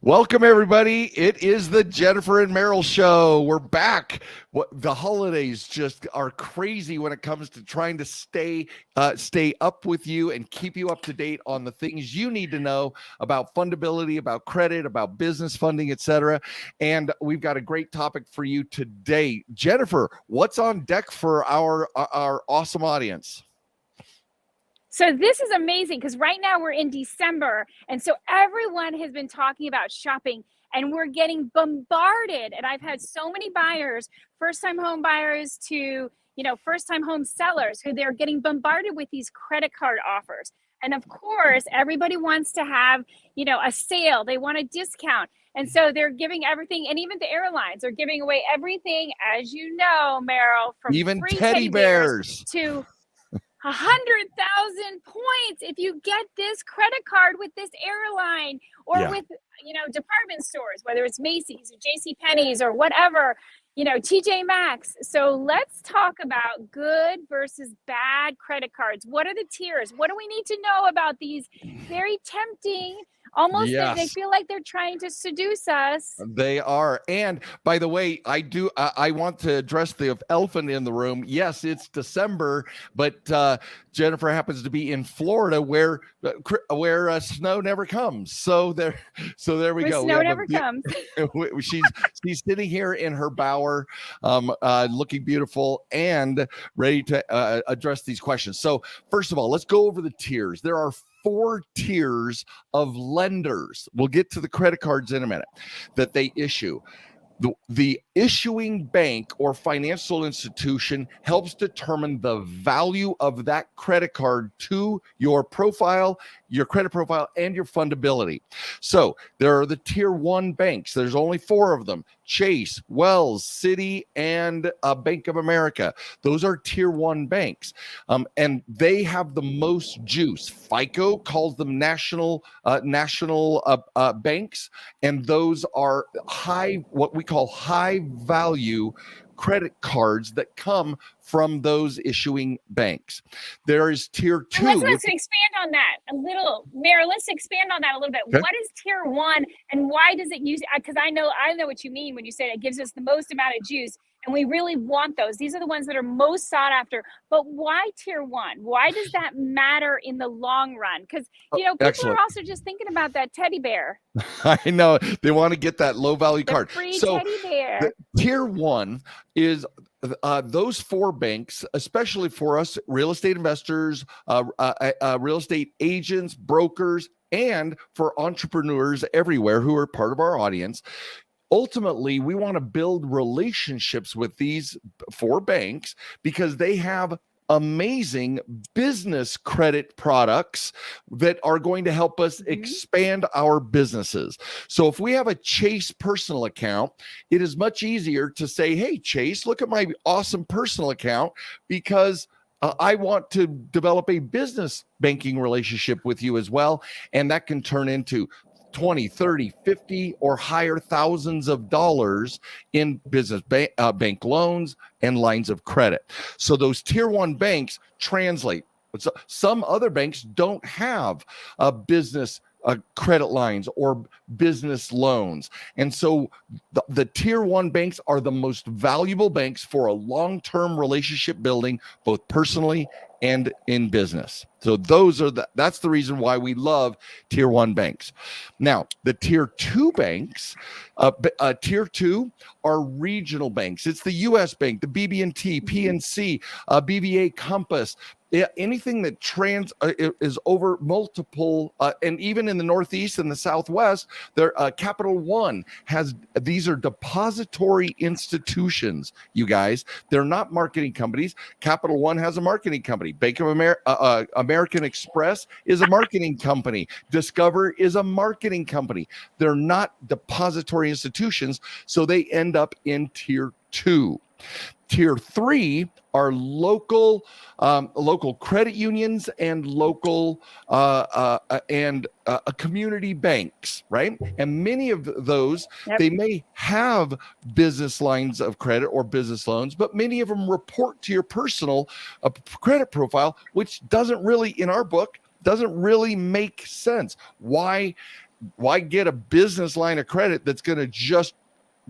Welcome, everybody. It is the Jennifer and Merrill Show. We're back. The holidays just are crazy when it comes to trying to stay up with you and keep you up to date on the things you need to know about fundability, about credit, about business funding, etc. And we've got a great topic for you today. Jennifer, what's on deck for our awesome audience? So this is amazing because right now we're in December. And so everyone has been talking about shopping and we're getting bombarded. And I've had so many buyers, first-time home buyers to, first-time home sellers who they're getting bombarded with these credit card offers. And of course, everybody wants to have, a sale. They want a discount. And so they're giving everything. And even the airlines are giving away everything, as you know, Merrill, from even free teddy bears to 100,000 points if you get this credit card with this airline or with, department stores, whether it's Macy's or JCPenney's or whatever, TJ Maxx. So let's talk about good versus bad credit cards. What are the tiers? What do we need to know about these very tempting? Almost they feel like they're trying to seduce us. They are. And by the way, I want to address the elephant in the room. Yes, it's December, but Jennifer happens to be in Florida where snow never comes. So there we go. Snow never comes. She's sitting here in her bower, looking beautiful and ready to address these questions. So first of all, let's go over the tiers. There are 4 tiers of lenders. We'll get to the credit cards in a minute that they issue. The issuing bank or financial institution helps determine the value of that credit card to your profile, your credit profile, and your fundability. So there are the tier 1 banks. There's only 4 of them: Chase, Wells, Citi, and Bank of America. Those are tier 1 banks. And they have the most juice. FICO calls them national banks. And those are what we call high value credit cards that come from those issuing banks. There is tier 2. Let's expand on that a little. Mary, let's expand on that a little bit. Okay. What is tier 1 and why does it use? Because I know what you mean when you say it gives us the most amount of juice. And we really want those. These are the ones that are most sought after. But why tier 1? Why does that matter in the long run? Because, people are also just thinking about that teddy bear. I know. They want to get that low value card. Free teddy bear. Tier 1 is those 4 banks, especially for us real estate investors, real estate agents, brokers, and for entrepreneurs everywhere who are part of our audience. Ultimately, we want to build relationships with these 4 banks because they have amazing business credit products that are going to help us expand our businesses. So if we have a Chase personal account, it is much easier to say, hey, Chase, look at my awesome personal account because I want to develop a business banking relationship with you as well. And that can turn into 20, 30, 50 or higher thousands of dollars in business bank loans and lines of credit. So those tier 1 banks translate. Some other banks don't have business credit lines or business loans. And so the tier 1 banks are the most valuable banks for a long-term relationship building, both personally and in business. So that's the reason why we love tier 1 banks. Now, the tier 2 banks, tier 2 are regional banks. It's the U.S. Bank, the BB&T, PNC, BVA, Compass. Anything that is over multiple, and even in the Northeast and the Southwest, Capital One these are depository institutions, you guys. They're not marketing companies. Capital One has a marketing company. Bank of America, American Express is a marketing company. Discover is a marketing company. They're not depository institutions, so they end up in tier 2. Tier 3 are local credit unions and local community banks, right? And many of those, they may have business lines of credit or business loans, but many of them report to your personal credit profile, which doesn't really, in our book, doesn't really make sense. Why why get a business line of credit that's going to just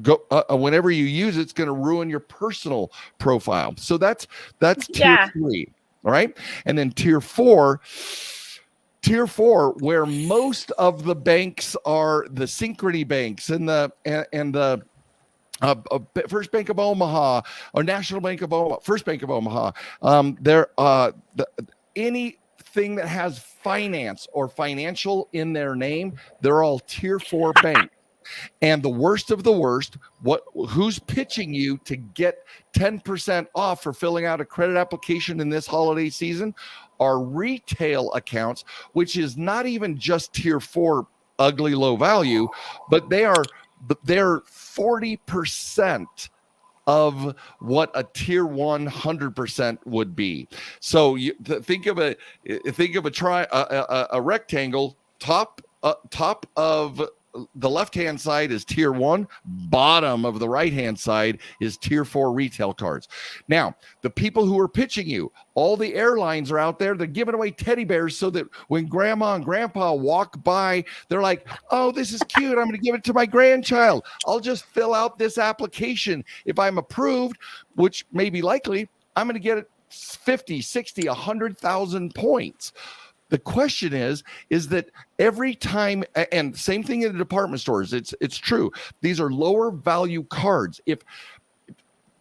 go whenever you use it's going to ruin your personal profile. So that's tier 3. All right. And then tier 4, where most of the banks are the Synchrony banks and the First Bank of Omaha or National Bank of Omaha, First Bank of Omaha. Anything that has finance or financial in their name, they're all tier 4 banks. And the worst of the worst, who's pitching you to get 10% off for filling out a credit application in this holiday season are retail accounts, which is not even just tier 4 ugly low value, but they're 40% of what a tier 100% would be. So you think of a rectangle. Top of the left-hand side is tier 1, bottom of the right-hand side is tier 4 retail cards. Now, the people who are pitching you, all the airlines are out there, they're giving away teddy bears so that when grandma and grandpa walk by, they're like, oh, this is cute. I'm going to give it to my grandchild. I'll just fill out this application. If I'm approved, which may be likely, I'm going to get 50, 60, 100,000 points. The question is that every time, and same thing in the department stores, it's true. These are lower value cards. If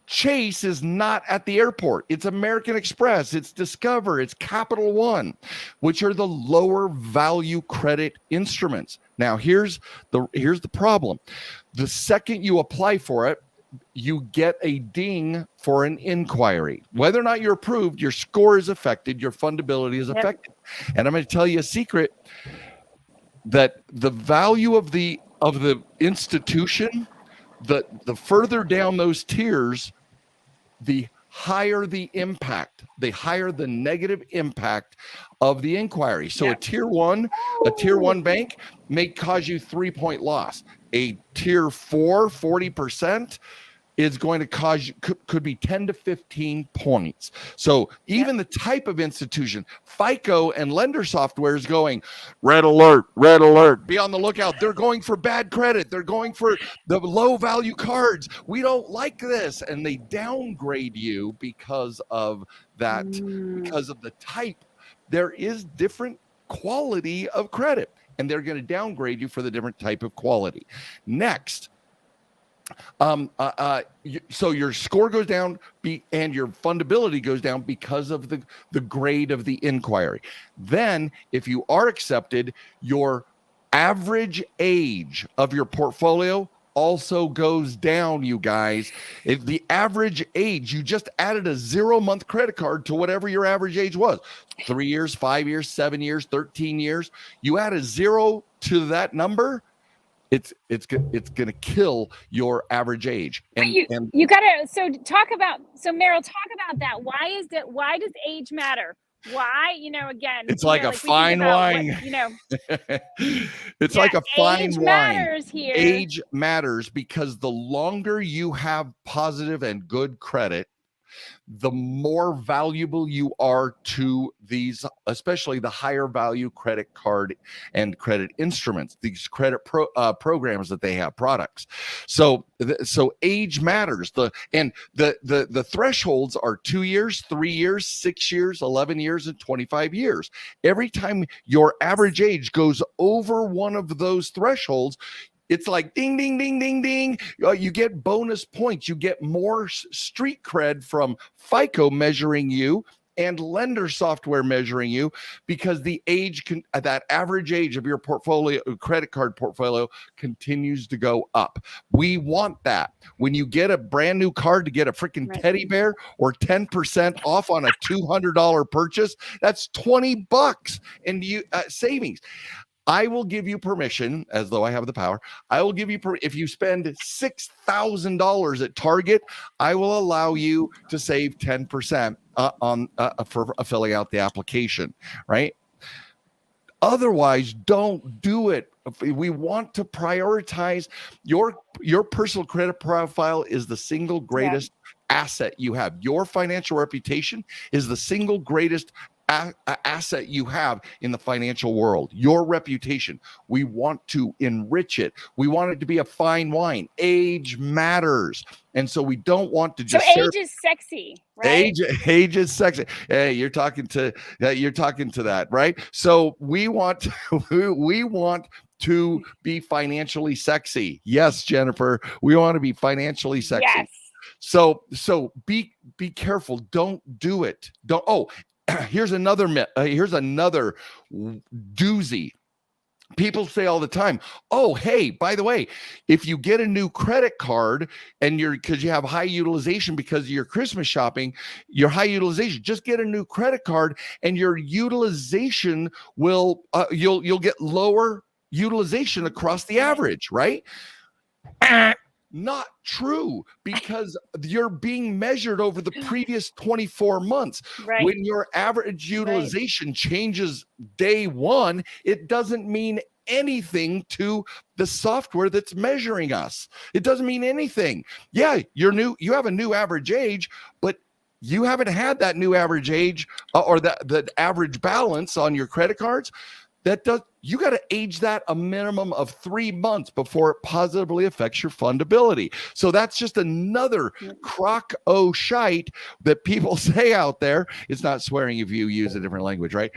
Chase is not at the airport, it's American Express, it's Discover, it's Capital One, which are the lower value credit instruments. Now, here's the problem. The second you apply for it, you get a ding for an inquiry. Whether or not you're approved, your score is affected, your fundability is affected. And I'm going to tell you a secret that the value of the institution, the further down those tiers, the higher the impact, the higher the negative impact of the inquiry. So a tier 1 bank may cause you 3-point loss. A tier 4, 40% is going to cause you, could be 10 to 15 points. So even the type of institution, FICO and lender software is going, red alert, be on the lookout. They're going for bad credit. They're going for the low value cards. We don't like this. And they downgrade you because of that, because of the type. There is different quality of credit, and they're going to downgrade you for the different type of quality. Next, so your score goes down and your fundability goes down because of the grade of the inquiry. Then if you are accepted, your average age of your portfolio also goes down, you guys. If the average age, you just added a 0-month credit card to whatever your average age was, 3 years, 5 years, 7 years, 13 years, you add a 0 to that number, it's going to kill your average age. And you got to Merrill, talk about that. Why does age matter? Why, again, it's like a fine wine. It's like a fine age wine. Matters here. Age matters because the longer you have positive and good credit, the more valuable you are to these, especially the higher value credit card and credit instruments, these credit programs that they have, products. So age matters. The thresholds are 2 years, 3 years, 6 years, 11 years, and 25 years. Every time your average age goes over one of those thresholds, it's like ding, ding, ding, ding, ding. You get bonus points. You get more street cred from FICO measuring you and lender software measuring you because the age, that average age of your portfolio, credit card portfolio, continues to go up. We want that. When you get a brand new card to get a freaking teddy bear or 10% off on a $200 purchase, that's $20 in savings. I will give you permission, as though I have the power. I will give you if you spend $6,000 at Target, I will allow you to save 10% for filling out the application, right? Otherwise, don't do it. We want to prioritize your personal credit profile is the single greatest asset you have. Your financial reputation is the single greatest asset you have in the financial world, your reputation. We want to enrich it. We want it to be a fine wine. Age matters. And so we don't want to just age is sexy, right? Age is sexy. Hey, you're talking to that, right? So we want to be financially sexy. Yes, Jennifer, we want to be financially sexy. Yes. So be careful. Don't do it. Don't. Oh, here's another doozy. People say all the time, oh, hey, by the way, if you get a new credit card and because you have high utilization because of your Christmas shopping, your high utilization, just get a new credit card and your utilization will, you'll get lower utilization across the average, right? Not true, because you're being measured over the previous 24 months. Right. When your average utilization changes day one, it doesn't mean anything to the software that's measuring us. It doesn't mean anything. Yeah, you have a new average age, but you haven't had that new average age or the average balance on your credit cards. You got to age that a minimum of 3 months before it positively affects your fundability. So that's just another crock shite that people say out there. It's not swearing if you use a different language, right?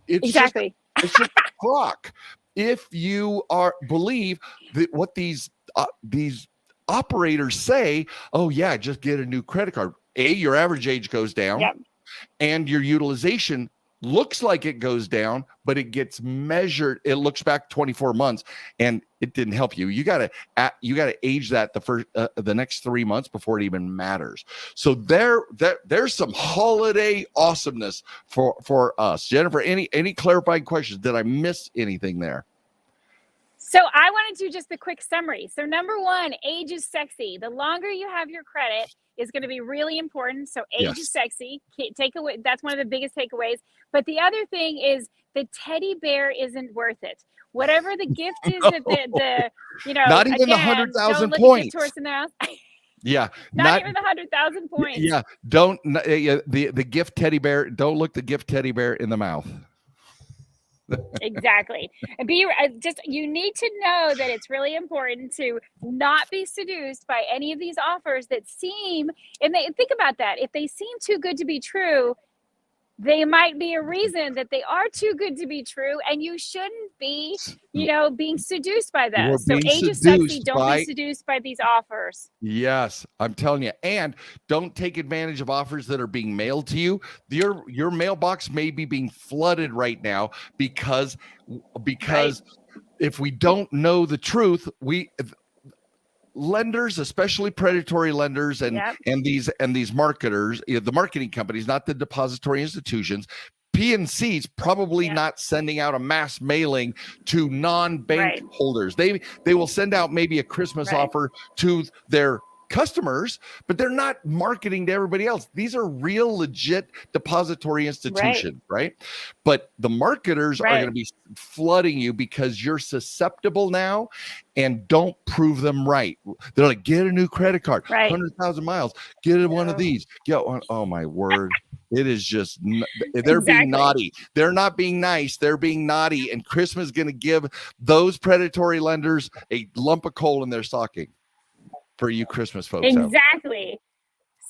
Exactly. It's just a crock. If you believe that what these operators say, oh yeah, just get a new credit card. Your average age goes down, and your utilization looks like it goes down, but it gets measured. It looks back 24 months and it didn't help you. You got to age that the next 3 months before it even matters. So there's some holiday awesomeness for us. Jennifer, any clarifying questions? Did I miss anything there? So I want to do just the quick summary. So number one, age is sexy. The longer you have your credit is going to be really important. So age is sexy. Takeaway. That's one of the biggest takeaways. But the other thing is the teddy bear isn't worth it. Whatever the gift is that the not even the 100,000 points. Yeah, not even the 100,000 points. Yeah, don't the gift teddy bear. Don't look the gift teddy bear in the mouth. Exactly. And you need to know that it's really important to not be seduced by any of these offers that seem, and think about that, if they seem too good to be true, they might be a reason that they are too good to be true, and you shouldn't be, being seduced by them. So age is sexy. Don't be seduced by these offers. Yes, I'm telling you. And don't take advantage of offers that are being mailed to you. Your mailbox may be being flooded right now because if we don't know the truth, lenders, especially predatory lenders and these marketers, the marketing companies, not the depository institutions, PNC's probably not sending out a mass mailing to non-bank holders. They will send out maybe a Christmas offer to their customers, but they're not marketing to everybody else. These are real legit depository institutions, right? But the marketers are going to be flooding you because you're susceptible now, and don't prove them right. They're like, get a new credit card, 100,000 miles, get one of these. Oh my word. It is just, they're being naughty. They're not being nice. They're being naughty. And Christmas is going to give those predatory lenders a lump of coal in their stocking. For you Christmas folks. Exactly.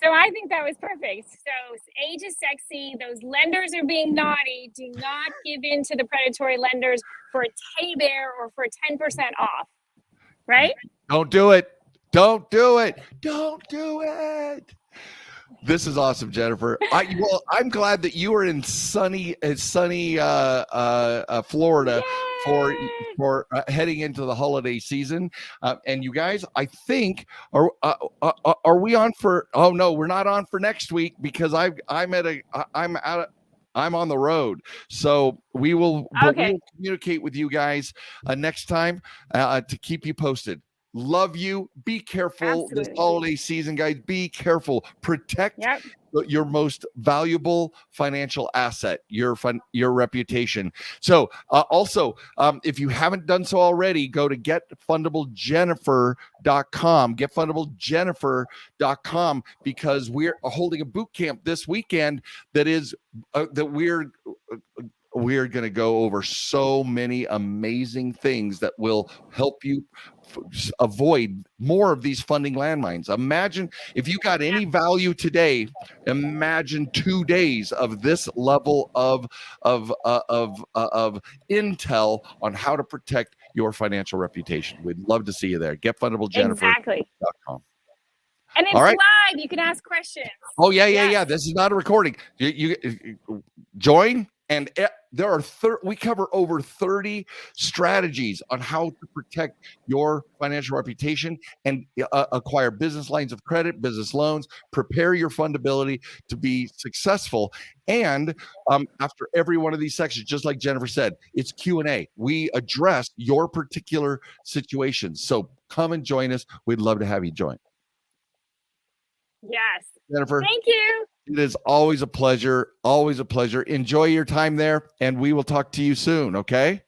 So I think that was perfect. So age is sexy. Those lenders are being naughty. Do not give in to the predatory lenders for a teddy bear or for 10% off. Right? Don't do it. Don't do it. Don't do it. This is awesome, Jennifer. I'm glad that you are in sunny Florida. Yay! For heading into the holiday season, and you guys, I think are we on for? Oh no, we're not on for next week because I'm on the road. So we will communicate with you guys next time to keep you posted. Love you. Be careful this holiday season, guys. Be careful. Protect your most valuable financial asset, your reputation. So also, if you haven't done so already, go to getfundablejennifer.com, getfundablejennifer.com, because we're holding a boot camp this weekend that is that we're going to go over so many amazing things that will help you avoid more of these funding landmines. Imagine if you got any value today, imagine 2 days of this level of intel on how to protect your financial reputation. We'd love to see you there. Getfundablejennifer.com. Exactly. And it's All right. live. You can ask questions. Oh, yeah. This is not a recording. You join, and there are we cover over 30 strategies on how to protect your financial reputation and acquire business lines of credit, business loans, prepare your fundability to be successful. And after every one of these sections, just like Jennifer said, it's Q&A. We address your particular situations. So come and join us. We'd love to have you join. Yes. Jennifer, thank you. It is always a pleasure. Always a pleasure. Enjoy your time there, and we will talk to you soon. Okay.